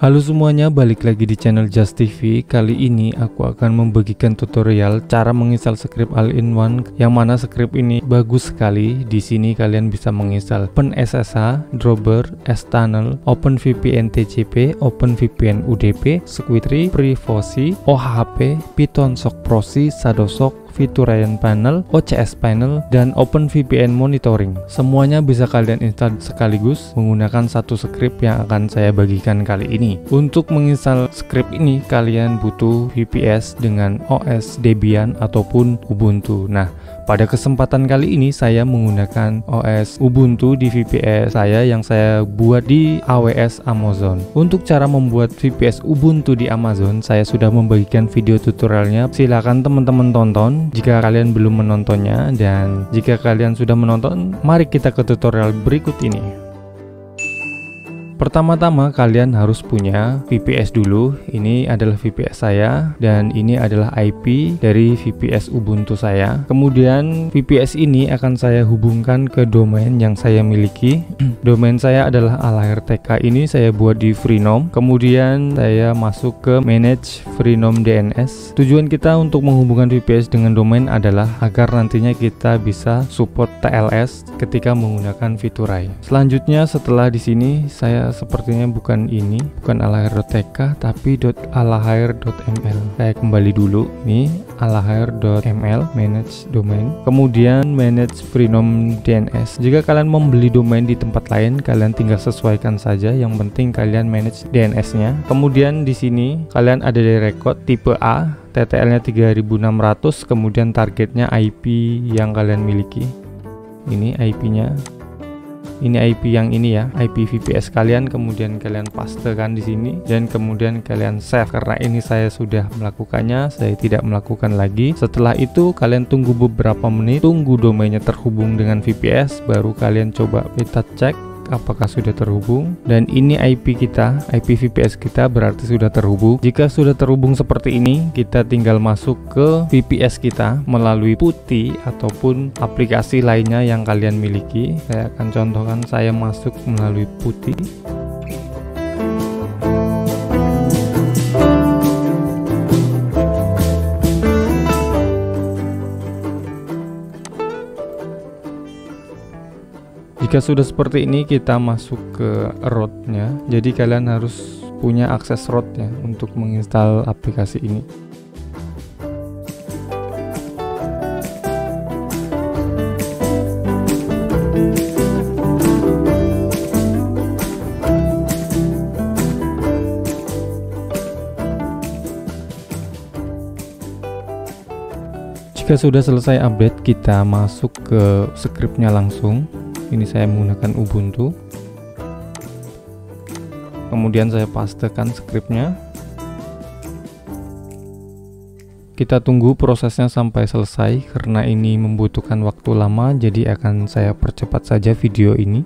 Halo semuanya, balik lagi di channel Just TV. Kali ini aku akan membagikan tutorial cara menginstal script all-in-one, yang mana script ini bagus sekali. Di sini kalian bisa menginstal OpenSSH, Drober, Stunnel, OpenVPN TCP, OpenVPN UDP, Squidry, Privacy, OHP, Python Sock Proxy, Shadowsock, Viturayan Panel, OCS Panel, dan OpenVPN Monitoring. Semuanya bisa kalian install sekaligus menggunakan satu script yang akan saya bagikan kali ini. Untuk menginstal script ini kalian butuh VPS dengan OS Debian ataupun Ubuntu. Nah, pada kesempatan kali ini saya menggunakan OS Ubuntu di VPS saya yang saya buat di AWS Amazon. Untuk cara membuat VPS Ubuntu di Amazon, saya sudah membagikan video tutorialnya. Silakan teman-teman tonton jika kalian belum menontonnya, dan jika kalian sudah menonton, mari kita ke tutorial berikut ini. Pertama-tama kalian harus punya VPS dulu. Ini adalah VPS saya dan ini adalah IP dari VPS Ubuntu saya. Kemudian VPS ini akan saya hubungkan ke domain yang saya miliki. Domain saya adalah AlaherTK, ini saya buat di Freenom. Kemudian saya masuk ke Manage Freenom DNS. Tujuan kita untuk menghubungkan VPS dengan domain adalah agar nantinya kita bisa support TLS ketika menggunakan Viturai. Selanjutnya setelah di sini saya sepertinya bukan alaher.tk tapi .alaher.ml. Saya kembali dulu, ini alaher.ml, manage domain, kemudian manage Freenom DNS. Jika kalian membeli domain di tempat lain, kalian tinggal sesuaikan saja, yang penting kalian manage DNS-nya. Kemudian di sini kalian ada di record tipe A, TTL-nya 3600, kemudian targetnya IP yang kalian miliki. Ini IP-nya. Ini IP yang ini ya, IP VPS kalian, kemudian kalian pastekan di sini dan kemudian kalian save. Karena ini saya sudah melakukannya, saya tidak melakukan lagi. Setelah itu kalian tunggu beberapa menit, tunggu domainnya terhubung dengan VPS, baru kalian coba kita cek apakah sudah terhubung. Dan ini IP kita, IP VPS kita berarti sudah terhubung. Jika sudah terhubung seperti ini, kita tinggal masuk ke VPS kita melalui PuTTY ataupun aplikasi lainnya yang kalian miliki. Saya akan contohkan, saya masuk melalui PuTTY. Jika sudah seperti ini, kita masuk ke root-nya. Jadi kalian harus punya akses root ya untuk menginstal aplikasi ini. Jika sudah selesai update, kita masuk ke scriptnya langsung. Ini saya menggunakan Ubuntu. Kemudian saya pastekan scriptnya. Kita tunggu prosesnya sampai selesai, karena ini membutuhkan waktu lama, jadi akan saya percepat saja video ini.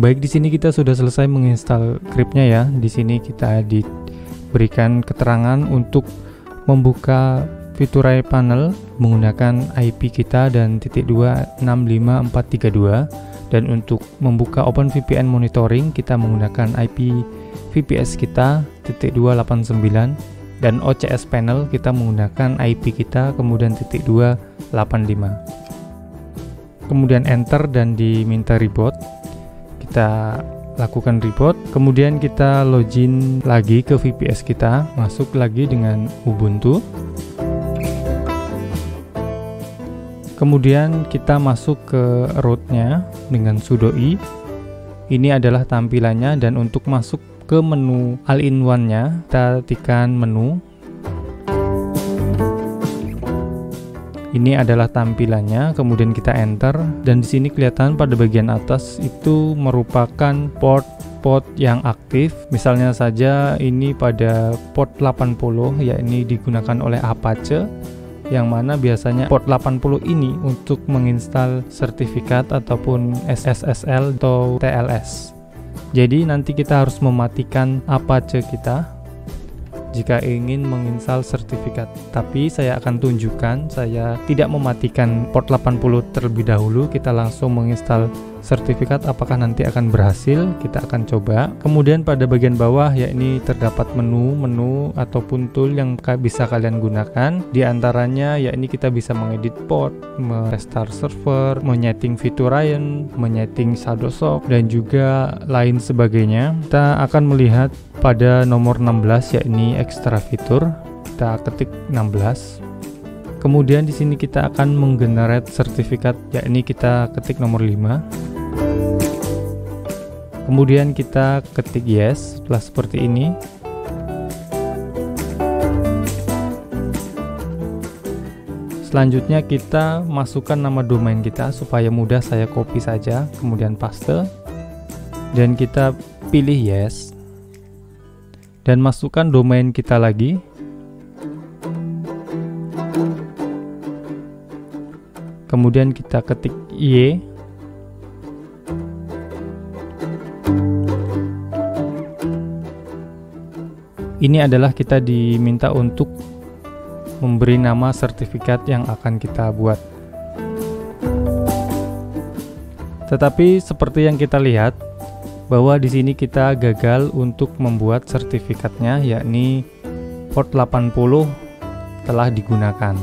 Baik, di sini kita sudah selesai menginstal scriptnya ya. Di sini kita diberikan keterangan untuk membuka Viturai Panel menggunakan IP kita dan .2.65432, dan untuk membuka OpenVPN Monitoring kita menggunakan IP VPS kita .289, dan OCS Panel kita menggunakan IP kita kemudian .285. Kemudian enter dan diminta reboot. Kita lakukan reboot, kemudian kita login lagi ke VPS kita, masuk lagi dengan Ubuntu. Kemudian kita masuk ke rootnya dengan sudo i. Ini adalah tampilannya, dan untuk masuk ke menu all-in-one-nya kita tekan menu. Ini adalah tampilannya, kemudian kita enter, dan di sini kelihatan pada bagian atas itu merupakan port yang aktif. Misalnya saja ini pada port 80, ya ini digunakan oleh Apache, yang mana biasanya port 80 ini untuk menginstal sertifikat ataupun SSL atau TLS. Jadi nanti kita harus mematikan Apache kita jika ingin menginstal sertifikat. Tapi saya akan tunjukkan, saya tidak mematikan port 80 terlebih dahulu, kita langsung menginstal sertifikat. Apakah nanti akan berhasil? Kita akan coba. Kemudian pada bagian bawah ya ini terdapat menu ataupun tool yang bisa kalian gunakan. Di antaranya ya ini kita bisa mengedit port, merestart server, menyeting Viturayan, menyeting Shadowsock, dan juga lain sebagainya. Kita akan melihat pada nomor 16 yakni extra fitur. Kita ketik 16. Kemudian di sini kita akan menggenerate sertifikat, yakni kita ketik nomor 5. Kemudian kita ketik yes. Setelah seperti ini, selanjutnya kita masukkan nama domain kita. Supaya mudah saya copy saja, kemudian paste, dan kita pilih yes, dan masukkan domain kita lagi. Kemudian kita ketik Y. Ini adalah kita diminta untuk memberi nama sertifikat yang akan kita buat. Tetapi seperti yang kita lihat bahwa di sini kita gagal untuk membuat sertifikatnya, yakni port 80 telah digunakan.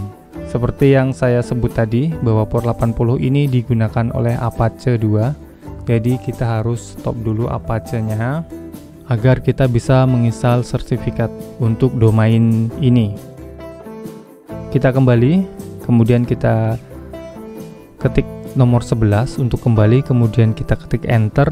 Seperti yang saya sebut tadi bahwa port 80 ini digunakan oleh Apache 2. Jadi kita harus stop dulu Apache-nya agar kita bisa menginstal sertifikat untuk domain ini. Kita kembali, kemudian kita ketik nomor 11 untuk kembali, kemudian kita ketik enter.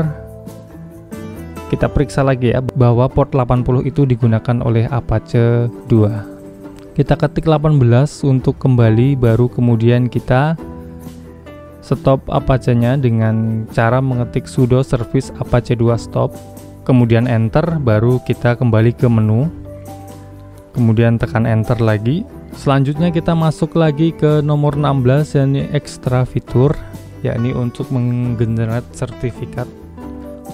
Kita periksa lagi ya bahwa port 80 itu digunakan oleh Apache 2. Kita ketik 18 untuk kembali, baru kemudian kita stop Apache-nya dengan cara mengetik sudo service apache 2 stop. Kemudian enter, baru kita kembali ke menu, kemudian tekan enter lagi. Selanjutnya kita masuk lagi ke nomor 16 yakni extra fitur, yakni untuk menggenerate sertifikat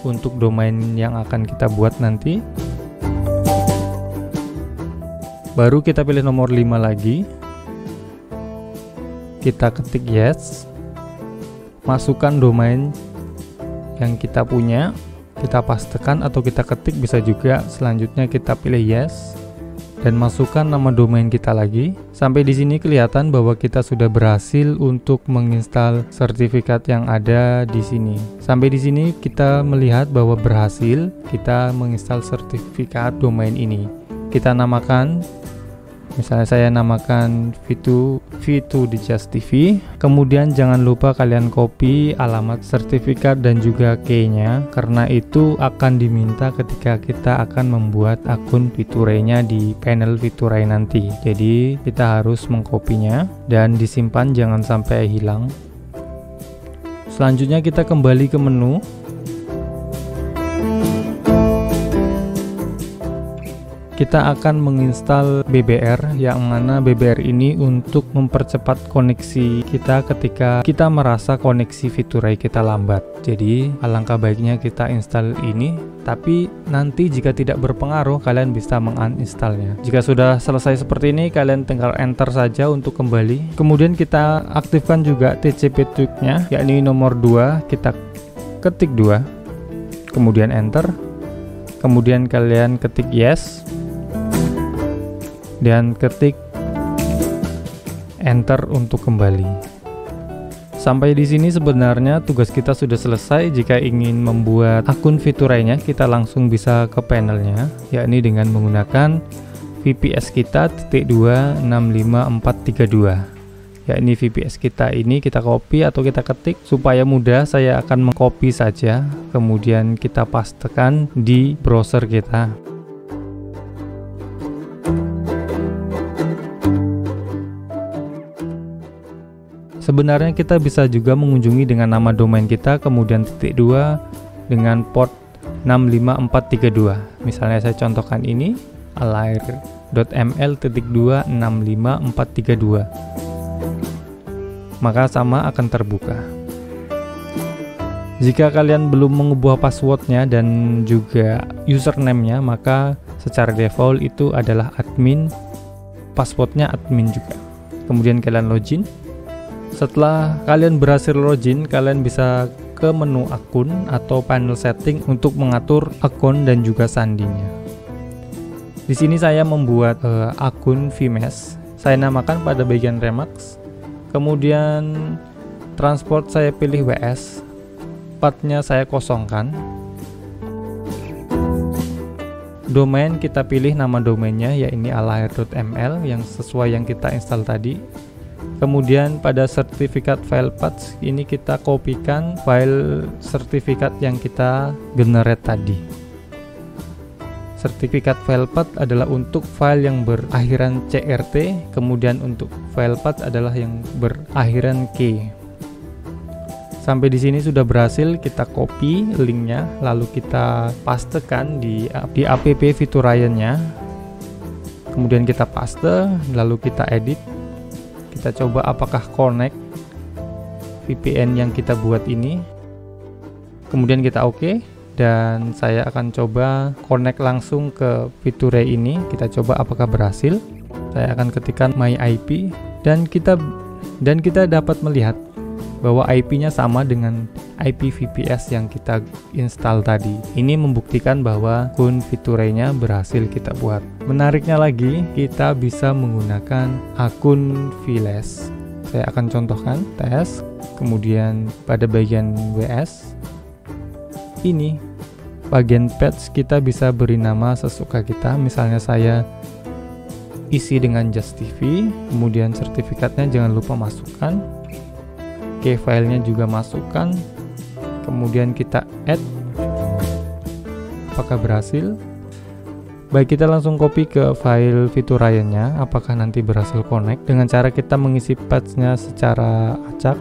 untuk domain yang akan kita buat nanti. Baru kita pilih nomor 5 lagi, kita ketik yes, masukkan domain yang kita punya, kita pastekan atau kita ketik bisa juga. Selanjutnya kita pilih yes dan masukkan nama domain kita lagi. Sampai di sini kelihatan bahwa kita sudah berhasil untuk menginstal sertifikat yang ada di sini. Sampai di sini kita melihat bahwa berhasil kita menginstal sertifikat domain ini. Kita namakan, misalnya saya namakan V2DJustTV. Kemudian jangan lupa kalian copy alamat sertifikat dan juga key-nya, karena itu akan diminta ketika kita akan membuat akun Viturainya di panel Viturai nanti. Jadi kita harus mengkopinya dan disimpan, jangan sampai hilang. Selanjutnya kita kembali ke menu. Kita akan menginstal BBR, yang mana BBR ini untuk mempercepat koneksi kita ketika kita merasa koneksi Viturai kita lambat. Jadi alangkah baiknya kita install ini, tapi nanti jika tidak berpengaruh kalian bisa menguninstallnya. Jika sudah selesai seperti ini, kalian tinggal enter saja untuk kembali. Kemudian kita aktifkan juga TCP tweak-nya, yakni nomor 2. Kita ketik 2, kemudian enter, kemudian kalian ketik yes dan ketik enter untuk kembali. Sampai di sini sebenarnya tugas kita sudah selesai. Jika ingin membuat akun Viturainya, kita langsung bisa ke panelnya, yakni dengan menggunakan VPS kita /265.432. yakni VPS kita ini kita copy atau kita ketik. Supaya mudah, saya akan mengcopy saja, kemudian kita pastekan di browser kita. Sebenarnya kita bisa juga mengunjungi dengan nama domain kita, kemudian titik 2 dengan port 65432. Misalnya saya contohkan ini, alair.ml.26542. Maka sama akan terbuka. Jika kalian belum mengubah passwordnya dan juga username-nya, maka secara default itu adalah admin, passwordnya admin juga. Kemudian kalian login. Setelah kalian berhasil login, kalian bisa ke menu akun atau panel setting untuk mengatur akun dan juga sandinya. Di sini saya membuat akun VMesh. Saya namakan pada bagian Remax. Kemudian transport saya pilih WS. Pathnya saya kosongkan. Domain kita pilih nama domainnya, yaitu alair.ml yang sesuai yang kita install tadi. Kemudian pada sertifikat file path ini kita kopikan file sertifikat yang kita generate tadi. Sertifikat file path adalah untuk file yang berakhiran CRT, kemudian untuk file path adalah yang berakhiran K. Sampai di sini sudah berhasil, kita copy linknya, lalu kita pastekan di app Fiturayan-nya. Kemudian kita paste, lalu kita edit. Kita coba apakah connect VPN yang kita buat ini. Kemudian kita OK, dan saya akan coba connect langsung ke Fituray ini. Kita coba apakah berhasil. Saya akan ketikkan my IP dan kita dapat melihat bahwa IP-nya sama dengan IP VPS yang kita install tadi. Ini membuktikan bahwa akun Fituray-nya berhasil kita buat. Menariknya lagi, kita bisa menggunakan akun VLAS. Saya akan contohkan tes, kemudian pada bagian WS ini bagian patch kita bisa beri nama sesuka kita. Misalnya saya isi dengan Just TV, kemudian sertifikatnya jangan lupa masukkan. Oke, filenya juga masukkan, kemudian kita add. Apakah berhasil? Baik, kita langsung copy ke file Fiturayan-nya. Apakah nanti berhasil connect dengan cara kita mengisi patch-nya secara acak.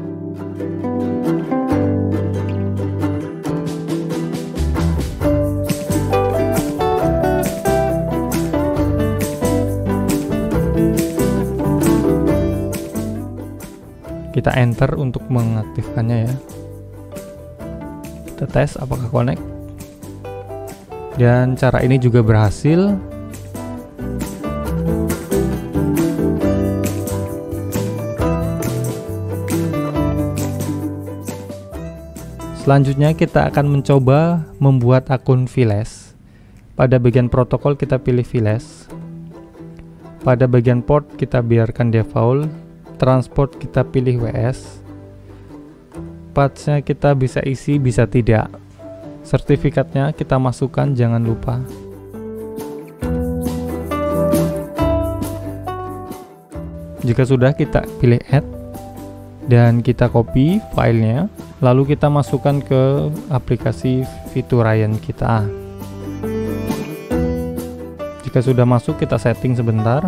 Kita enter untuk mengaktifkannya ya. Kita tes apakah connect. Dan cara ini juga berhasil. Selanjutnya kita akan mencoba membuat akun VLAS. Pada bagian protokol kita pilih VLAS. Pada bagian port kita biarkan default. Transport kita pilih WS. Pathnya kita bisa isi, bisa tidak. Sertifikatnya kita masukkan, jangan lupa. Jika sudah, kita pilih add dan kita copy filenya, lalu kita masukkan ke aplikasi Fiturayan kita. Jika sudah masuk, kita setting sebentar.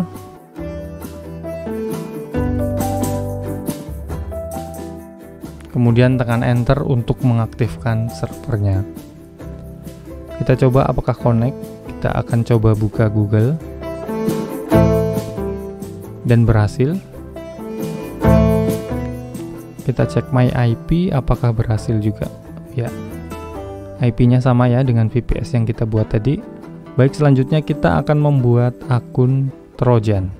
Kemudian tekan enter untuk mengaktifkan servernya. Kita coba apakah connect. Kita akan coba buka Google dan berhasil. Kita cek my IP apakah berhasil juga. Ya, IP-nya sama ya dengan VPS yang kita buat tadi. Baik, selanjutnya kita akan membuat akun Trojan.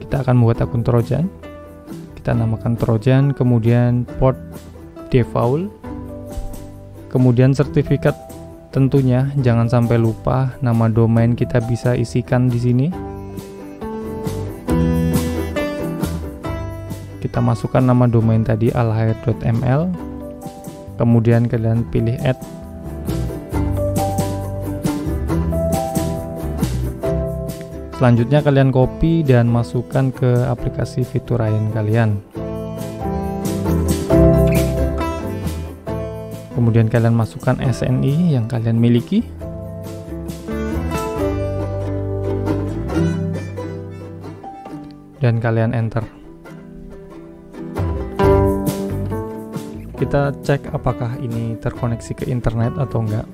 Kita akan membuat akun Trojan. Kita namakan Trojan, kemudian port default, kemudian sertifikat tentunya jangan sampai lupa. Nama domain kita bisa isikan di sini. Kita masukkan nama domain tadi alair.ml, kemudian kalian pilih add. Selanjutnya kalian copy dan masukkan ke aplikasi Fiturain kalian. Kemudian kalian masukkan SNI yang kalian miliki. Dan kalian enter. Kita cek apakah ini terkoneksi ke internet atau enggak.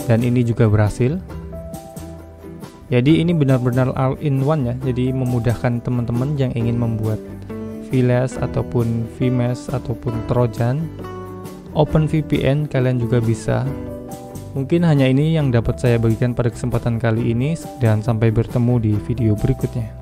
Dan ini juga berhasil. Jadi ini benar-benar all-in-one ya. Jadi memudahkan teman-teman yang ingin membuat VLAN ataupun VMesh ataupun Trojan. OpenVPN kalian juga bisa. Mungkin hanya ini yang dapat saya bagikan pada kesempatan kali ini, dan sampai bertemu di video berikutnya.